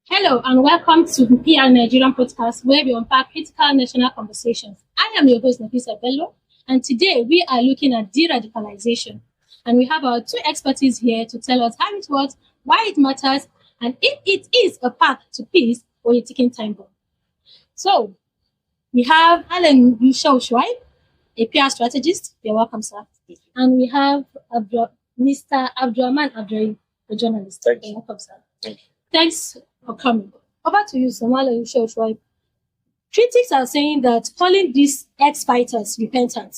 Hello and welcome to the PRNigeria Podcast, where we unpack critical national conversations. I am your host, Nafisa Bello, and today we are looking at de-radicalization. And we have our two experts here to tell us how it works, why it matters, and if it is a path to peace or a ticking time bomb. So, we have Alan Yushau Schweib, a PR strategist. You're welcome, sir. And we have Mr. Abdurrahman Abdurrahim, a journalist. Thank you. You're welcome, sir. Thank you. Thanks for coming. Over to you, Samala Yushau Schweib. Critics are saying that calling these ex-fighters repentant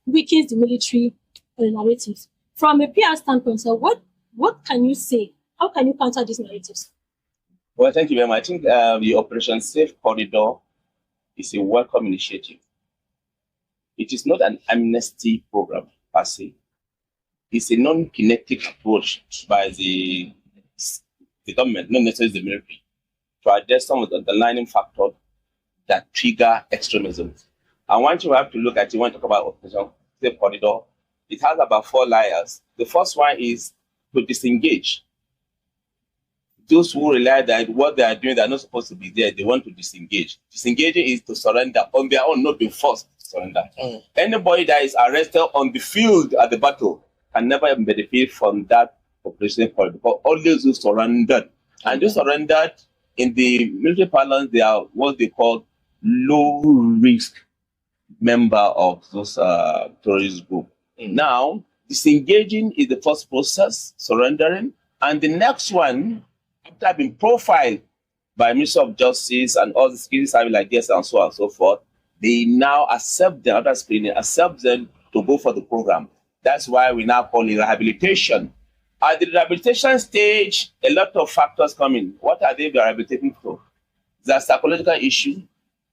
weakens the military narrative. From a PR standpoint, so what can you say? How can you counter these narratives? Well, thank you very much. I think the Operation Safe Corridor is a welcome initiative. It is not an amnesty program per se. It's a non-kinetic approach by the government, not necessarily the military, to address some of the underlying factors that trigger extremism. And once you have to look at it, when you talk about Operation Safe Corridor, it has about 4 layers. The first one is to disengage. Those who realize that what they are doing, they're not supposed to be there, they want to disengage. Disengaging is to surrender on their own, not be forced to surrender. Anybody that is arrested on the field at the battle can never benefit from that operation corridor, because all those who surrendered, and those surrendered in the military parlance, they are what they call low risk member of those terrorist group. Now, disengaging is the first process, surrendering, and the next one, after being profiled by Minister of Justice and all the security service like this and so on and so forth, they now accept the other screening, accept them to go for the program. That's why we now call it rehabilitation. At the rehabilitation stage, a lot of factors come in. What are they rehabilitating for? There's psychological issue.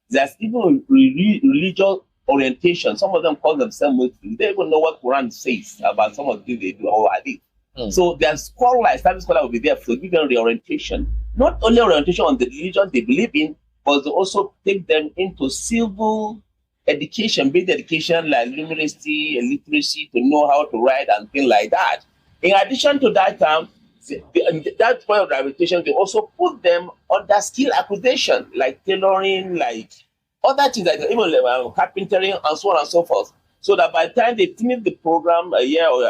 There's even religious orientation. Some of them call themselves Muslims. They don't even know what Quran says about some of the things they do or hadith. So their scholar, Islamic scholar will be there to give them reorientation. Not only orientation on the religion they believe in, but they also take them into civil education, basic education like literacy and literacy to know how to write and things like that. In addition to that, that point of rehabilitation, they also put them under skill acquisition, like tailoring, like other things, like even carpentering and so on and so forth. So that by the time they finish the program, a year or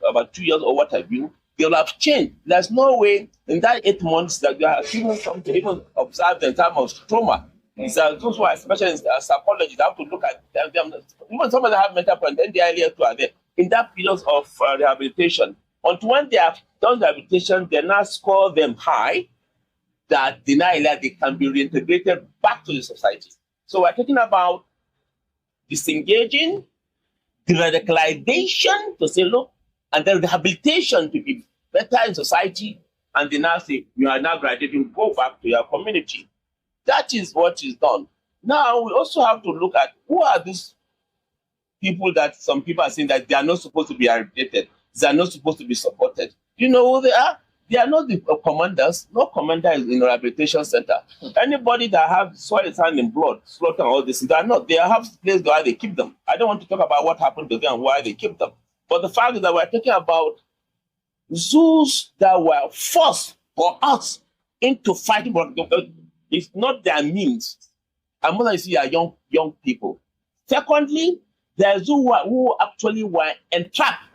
about 2 years or what have you, they will have changed. There's no way in that 8 months that they are even come to even observe the time of trauma. So those who are, especially in psychology, they have to look at them. Even some of them have mental problems, then they are here to are there. In that period of rehabilitation, until when they have done rehabilitation, they now score them high, that they can be reintegrated back to the society. So we're talking about disengaging, de-radicalization to say, look, and then rehabilitation to be better in society, and they now say, you are now graduating, go back to your community. That is what is done. Now, we also have to look at who are these people that some people are saying that they are not supposed to be rehabilitated, they are not supposed to be supported. You know who they are? They are not the commanders. No commander is in a rehabilitation center. Anybody that have soiled his hand in blood, slaughter, all this, they are not. They have places where they keep them. I don't want to talk about what happened to them and why they keep them. But the fact is that we're talking about those that were forced or out into fighting, but it's not their means. And more than you see are young people. Secondly, there's who actually were entrapped.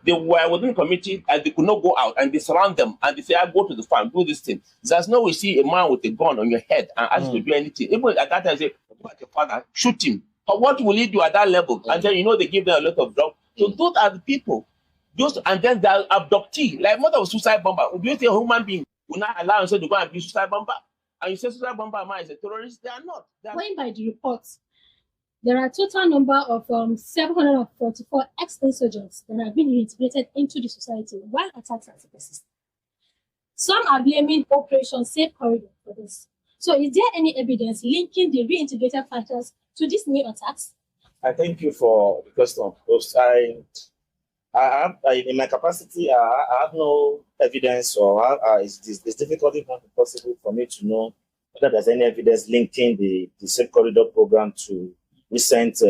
They were within the community and they could not go out, and they surround them and they say, I go to the farm, do this thing. There's no way you see a man with a gun on your head and ask you to do anything. Even at that time, they say, go at your father, shoot him. But what will he do at that level? And then they give them a lot of drugs. So those are the people. And then they're abductee, like mother of suicide bomber. Do you think a human being will not allow himself to go and be suicide bomber? And you say suicide bomber man is a terrorist? They are not. Going by the reports, there are a total number of 744 ex-insurgents that have been reintegrated into the society while attacks are persistent. Some are blaming Operation Safe Corridor for this. So is there any evidence linking the reintegrated fighters to these new attacks? I thank you for the question. Because in my capacity, I have no evidence, or it's difficult, if not impossible, for me to know whether there's any evidence linking the Safe Corridor program to recent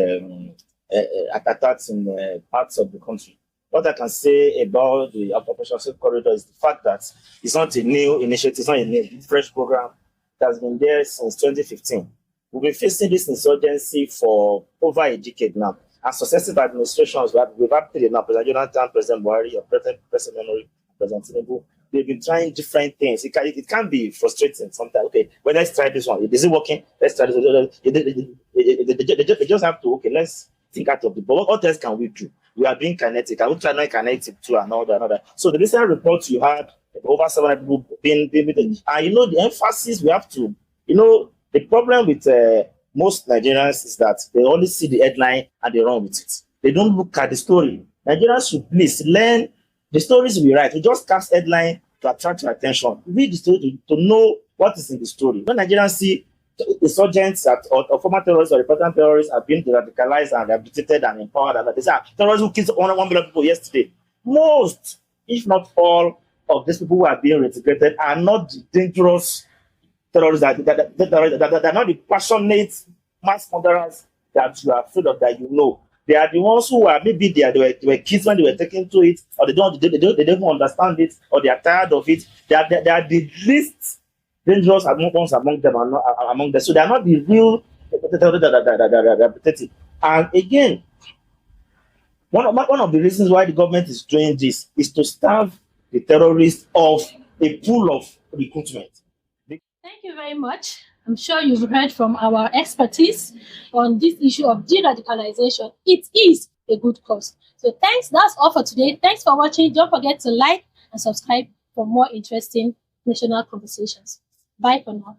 attacks in parts of the country. what I can say about the Operation Safe Corridor is the fact that it's not a new initiative, it's not a new fresh program. It has been there since 2015. We've been facing this insurgency for over a decade now. And successive administrations, we've had three now, President Jonathan, President Buhari, or President Memory, President Tinubu. They've been trying different things. It can be frustrating sometimes. Okay, well, let's try this one. Is it working? Let's try this. They just have to, okay, let's think out of the box. What else can we do? We are being kinetic. I will try non-kinetic too, and all that. So the recent reports you had, over 700 people being and the emphasis we have to, the problem with most Nigerians is that they only see the headline and they run with it. They don't look at the story. Nigerians should please learn the stories we write. We just cast headline to attract your attention. Read the story to know what is in the story. When Nigerians see insurgents or former terrorists or repentant terrorists are being radicalized and rehabilitated and empowered, and they say, terrorists who killed 1 million people yesterday. Most, if not all, of these people who are being reintegrated are not the dangerous terrorists that are not the passionate mass murderers that you are afraid of, that you know. They are the ones who are, maybe they were kids when they were taken to it, or they don't understand it, or they are tired of it. They are the least dangerous among them. So they are not the real rehabilitated. And again, one of the reasons why the government is doing this is to starve the terrorists of a pool of recruitment. Thank you very much. I'm sure you've heard from our expertise on this issue of de-radicalization. It is a good cause. So thanks. That's all for today. Thanks for watching. Don't forget to like and subscribe for more interesting national conversations. Bye for now.